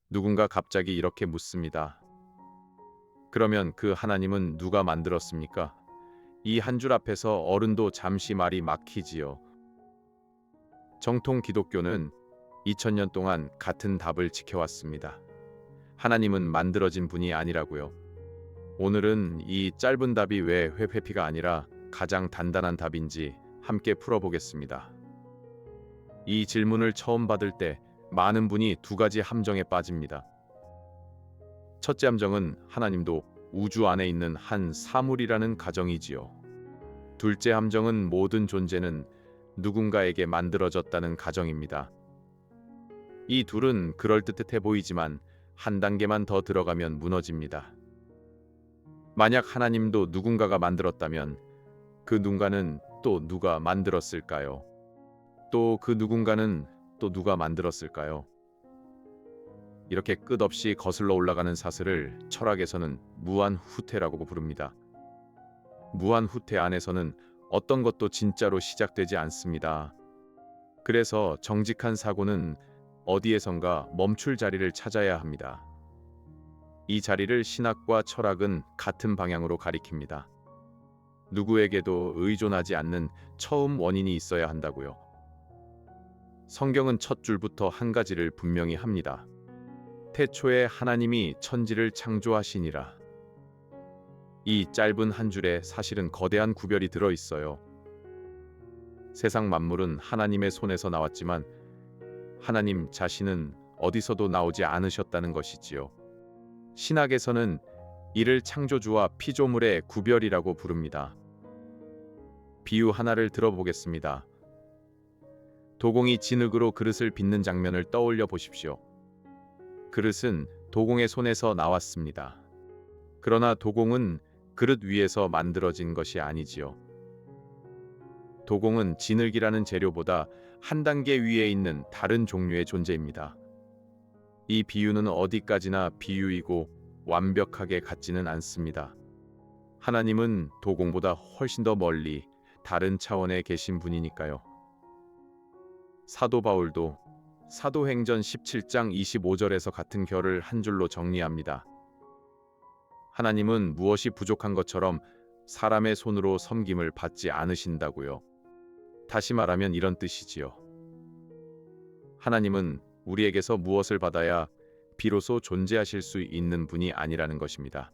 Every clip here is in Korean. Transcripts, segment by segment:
누군가 갑자기 이렇게 묻습니다. 그러면 그 하나님은 누가 만들었습니까? 이 한 줄 앞에서 어른도 잠시 말이 막히지요. 정통 기독교는 2000년 동안 같은 답을 지켜왔습니다. 하나님은 만들어진 분이 아니라고요. 오늘은 이 짧은 답이 왜 회피가 아니라 가장 단단한 답인지 함께 풀어보겠습니다. 이 질문을 처음 받을 때 많은 분이 두 가지 함정에 빠집니다. 첫째 함정은 하나님도 우주 안에 있는 한 사물이라는 가정이지요. 둘째 함정은 모든 존재는 누군가에게 만들어졌다는 가정입니다. 이 둘은 그럴듯해 보이지만 한 단계만 더 들어가면 무너집니다. 만약 하나님도 누군가가 만들었다면 그 누군가는 또 누가 만들었을까요? 또 그 누군가는 또 누가 만들었을까요? 이렇게 끝없이 거슬러 올라가는 사슬을 철학에서는 무한후퇴라고 부릅니다. 무한후퇴 안에서는 어떤 것도 진짜로 시작되지 않습니다. 그래서 정직한 사고는 어디에선가 멈출 자리를 찾아야 합니다. 이 자리를 신학과 철학은 같은 방향으로 가리킵니다. 누구에게도 의존하지 않는 처음 원인이 있어야 한다고요. 성경은 첫 줄부터 한 가지를 분명히 합니다. 태초에 하나님이 천지를 창조하시니라. 이 짧은 한 줄에 사실은 거대한 구별이 들어 있어요. 세상 만물은 하나님의 손에서 나왔지만 하나님 자신은 어디서도 나오지 않으셨다는 것이지요. 신학에서는 이를 창조주와 피조물의 구별이라고 부릅니다. 비유 하나를 들어보겠습니다. 도공이 진흙으로 그릇을 빚는 장면을 떠올려 보십시오. 그릇은 도공의 손에서 나왔습니다. 그러나 도공은 그릇 위에서 만들어진 것이 아니지요. 도공은 진흙이라는 재료보다 한 단계 위에 있는 다른 종류의 존재입니다. 이 비유는 어디까지나 비유이고 완벽하게 같지는 않습니다. 하나님은 도공보다 훨씬 더 멀리 다른 차원에 계신 분이니까요. 사도 바울도 사도행전 17장 25절에서 같은 결을 한 줄로 정리합니다. 하나님은 무엇이 부족한 것처럼 사람의 손으로 섬김을 받지 않으신다고요. 다시 말하면 이런 뜻이지요. 하나님은 우리에게서 무엇을 받아야 비로소 존재하실 수 있는 분이 아니라는 것입니다.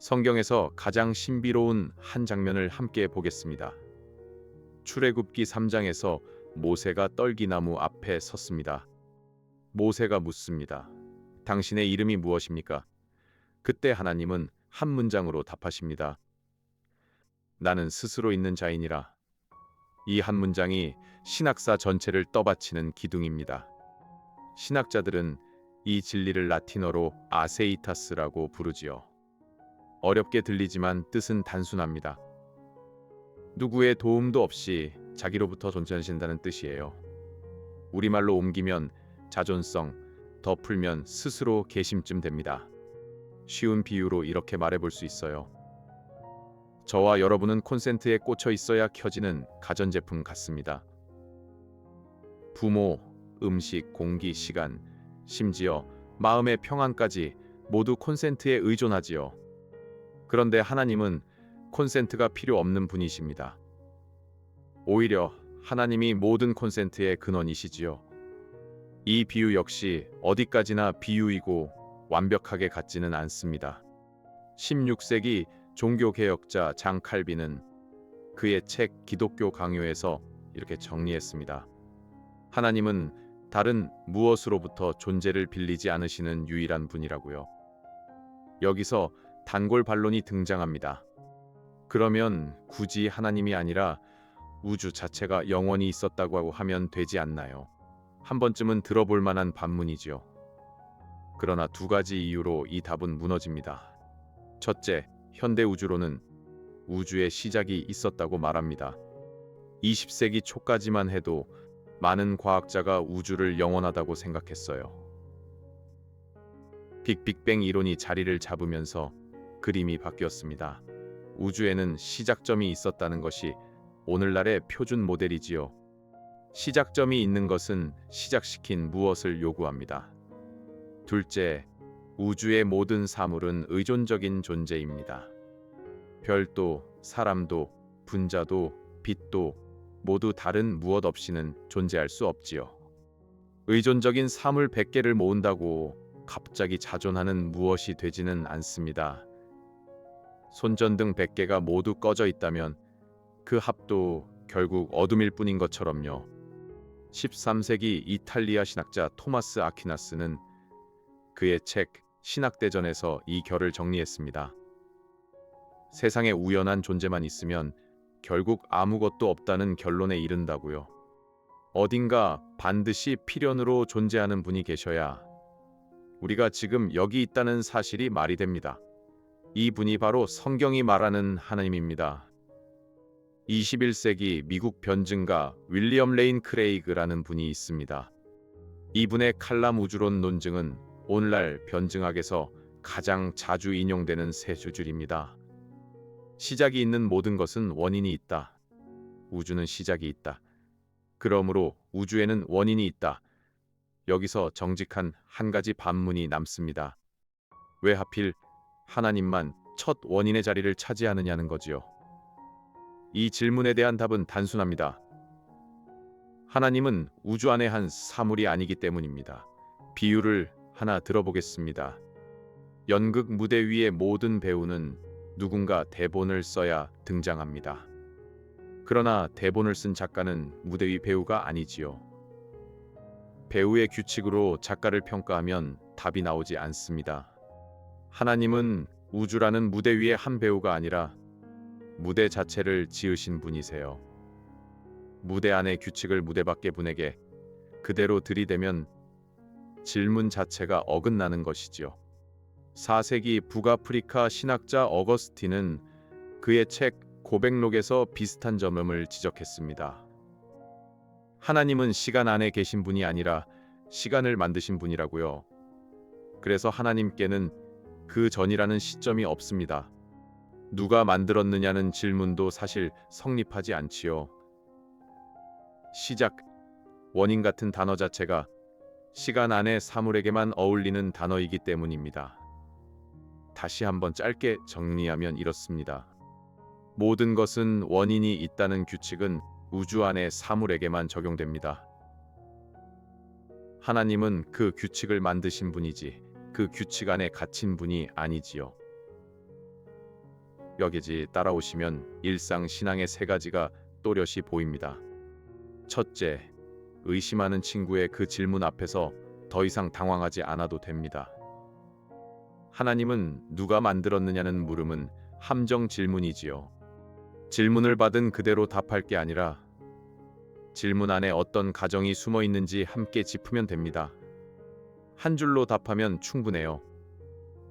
성경에서 가장 신비로운 한 장면을 함께 보겠습니다. 출애굽기 3장에서 모세가 떨기나무 앞에 섰습니다. 모세가 묻습니다. 당신의 이름이 무엇입니까? 그때 하나님은 한 문장으로 답하십니다. 나는 스스로 있는 자이니라. 이 한 문장이 신학사 전체를 떠받치는 기둥입니다. 신학자들은 이 진리를 라틴어로 아세이타스라고 부르지요. 어렵게 들리지만 뜻은 단순합니다. 누구의 도움도 없이 자기로부터 존재하신다는 뜻이에요. 우리말로 옮기면 자존성, 더 풀면 스스로 계심쯤 됩니다. 쉬운 비유로 이렇게 말해볼 수 있어요. 저와 여러분은 콘센트에 꽂혀 있어야 켜지는 가전제품 같습니다. 부모, 음식, 공기, 시간, 심지어 마음의 평안까지 모두 콘센트에 의존하지요. 그런데 하나님은 콘센트가 필요 없는 분이십니다. 오히려 하나님이 모든 콘센트의 근원이시지요. 이 비유 역시 어디까지나 비유이고 완벽하게 같지는 않습니다. 16세기 종교개혁자 장 칼빈은 그의 책 기독교 강요에서 이렇게 정리했습니다. 하나님은 다른 무엇으로부터 존재를 빌리지 않으시는 유일한 분이라고요. 여기서 단골 반론이 등장합니다. 그러면 굳이 하나님이 아니라 우주 자체가 영원히 있었다고 하면 되지 않나요? 한 번쯤은 들어볼 만한 반문이지요. 그러나 두 가지 이유로 이 답은 무너집니다. 첫째, 현대 우주로는 우주의 시작이 있었다고 말합니다. 20세기 초까지만 해도 많은 과학자가 우주를 영원하다고 생각했어요. 빅뱅 이론이 자리를 잡으면서 그림이 바뀌었습니다. 우주에는 시작점이 있었다는 것이 오늘날의 표준 모델이지요. 시작점이 있는 것은 시작시킨 무엇을 요구합니다. 둘째, 우주의 모든 사물은 의존적인 존재입니다. 별도, 사람도, 분자도, 빛도 모두 다른 무엇 없이는 존재할 수 없지요. 의존적인 사물 100개를 모은다고 갑자기 자존하는 무엇이 되지는 않습니다. 손전등 100개가 모두 꺼져 있다면 그 합도 결국 어둠일 뿐인 것처럼요. 13세기 이탈리아 신학자 토마스 아퀴나스는 그의 책 신학대전에서 이 결을 정리했습니다. 세상에 우연한 존재만 있으면 결국 아무것도 없다는 결론에 이른다고요. 어딘가 반드시 필연으로 존재하는 분이 계셔야 우리가 지금 여기 있다는 사실이 말이 됩니다. 이 분이 바로 성경이 말하는 하나님입니다. 21세기 미국 변증가 윌리엄 레인 크레이그라는 분이 있습니다. 이분의 칼럼 우주론 논증은 오늘날 변증학에서 가장 자주 인용되는 세 줄입니다. 시작이 있는 모든 것은 원인이 있다. 우주는 시작이 있다. 그러므로 우주에는 원인이 있다. 여기서 정직한 한 가지 반문이 남습니다. 왜 하필 하나님만 첫 원인의 자리를 차지하느냐는 거지요. 이 질문에 대한 답은 단순합니다. 하나님은 우주 안의 한 사물이 아니기 때문입니다. 비유를 하나 들어보겠습니다. 연극 무대 위의 모든 배우는 누군가 대본을 써야 등장합니다. 그러나 대본을 쓴 작가는 무대 위 배우가 아니지요. 배우의 규칙으로 작가를 평가하면 답이 나오지 않습니다. 하나님은 우주라는 무대 위의 한 배우가 아니라 무대 자체를 지으신 분이세요. 무대 안의 규칙을 무대 밖의 분에게 그대로 들이대면 질문 자체가 어긋나는 것이지요. 4세기 북아프리카 신학자 어거스틴은 그의 책 고백록에서 비슷한 점을 지적했습니다. 하나님은 시간 안에 계신 분이 아니라 시간을 만드신 분이라고요. 그래서 하나님께는 그 전이라는 시점이 없습니다. 누가 만들었느냐는 질문도 사실 성립하지 않지요. 시작, 원인 같은 단어 자체가 시간 안의 사물에게만 어울리는 단어이기 때문입니다. 다시 한번 짧게 정리하면 이렇습니다. 모든 것은 원인이 있다는 규칙은 우주 안의 사물에게만 적용됩니다. 하나님은 그 규칙을 만드신 분이지 그 규칙 안에 갇힌 분이 아니지요. 여기지 따라오시면 일상신앙의 세 가지가 또렷이 보입니다. 첫째, 의심하는 친구의 그 질문 앞에서 더 이상 당황하지 않아도 됩니다. 하나님은 누가 만들었느냐는 물음은 함정 질문이지요. 질문을 받은 그대로 답할 게 아니라 질문 안에 어떤 가정이 숨어 있는지 함께 짚으면 됩니다. 한 줄로 답하면 충분해요.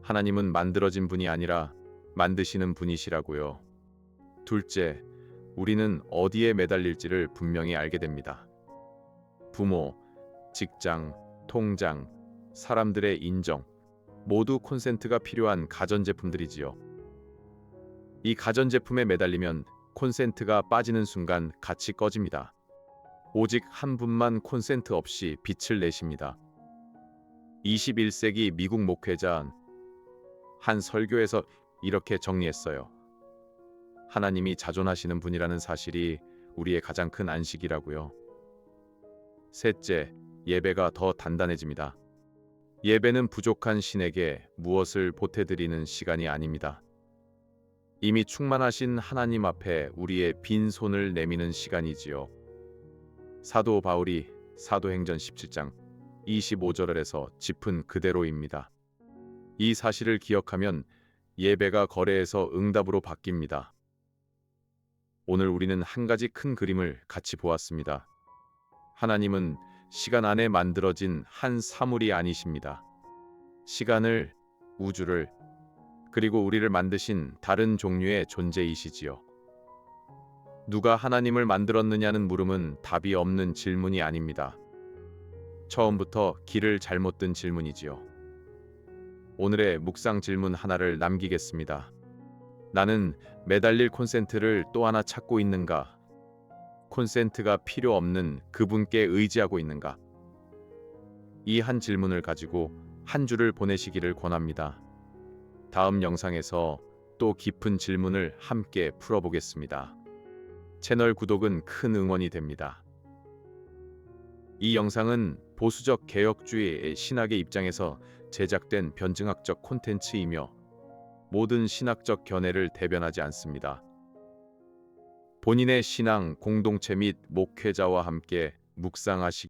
하나님은 만들어진 분이 아니라 만드시는 분이시라고요. 둘째, 우리는 어디에 매달릴지를 분명히 알게 됩니다. 부모, 직장, 통장, 사람들의 인정, 모두 콘센트가 필요한 가전제품들이지요. 이 가전제품에 매달리면 콘센트가 빠지는 순간 같이 꺼집니다. 오직 한 분만 콘센트 없이 빛을 내십니다. 21세기 미국 목회자 한 설교에서 이렇게 정리했어요. 하나님이 자존하시는 분이라는 사실이 우리의 가장 큰 안식이라고요. 셋째, 예배가 더 단단해집니다. 예배는 부족한 신에게 무엇을 보태드리는 시간이 아닙니다. 이미 충만하신 하나님 앞에 우리의 빈 손을 내미는 시간이지요. 사도 바울이 사도행전 17장 25절에서 짚은 그대로입니다. 이 사실을 기억하면 예배가 거래에서 응답으로 바뀝니다. 오늘 우리는 한 가지 큰 그림을 같이 보았습니다. 하나님은 시간 안에 만들어진 한 사물이 아니십니다. 시간을, 우주를, 그리고 우리를 만드신 다른 종류의 존재이시지요. 누가 하나님을 만들었느냐는 물음은 답이 없는 질문이 아닙니다. 처음부터 길을 잘못 든 질문이지요. 오늘의 묵상 질문 하나를 남기겠습니다. 나는 매달릴 콘센트를 또 하나 찾고 있는가? 콘센트가 필요 없는 그분께 의지하고 있는가? 이 한 질문을 가지고 한 주를 보내시기를 권합니다. 다음 영상에서 또 깊은 질문을 함께 풀어보겠습니다. 채널 구독은 큰 응원이 됩니다. 이 영상은 보수적 개혁주의의 신학의 입장에서 제작된 변증학적 콘텐츠이며 모든 신학적 견해를 대변하지 않습니다. 본인의 신앙, 공동체 및 목회자와 함께 묵상하시기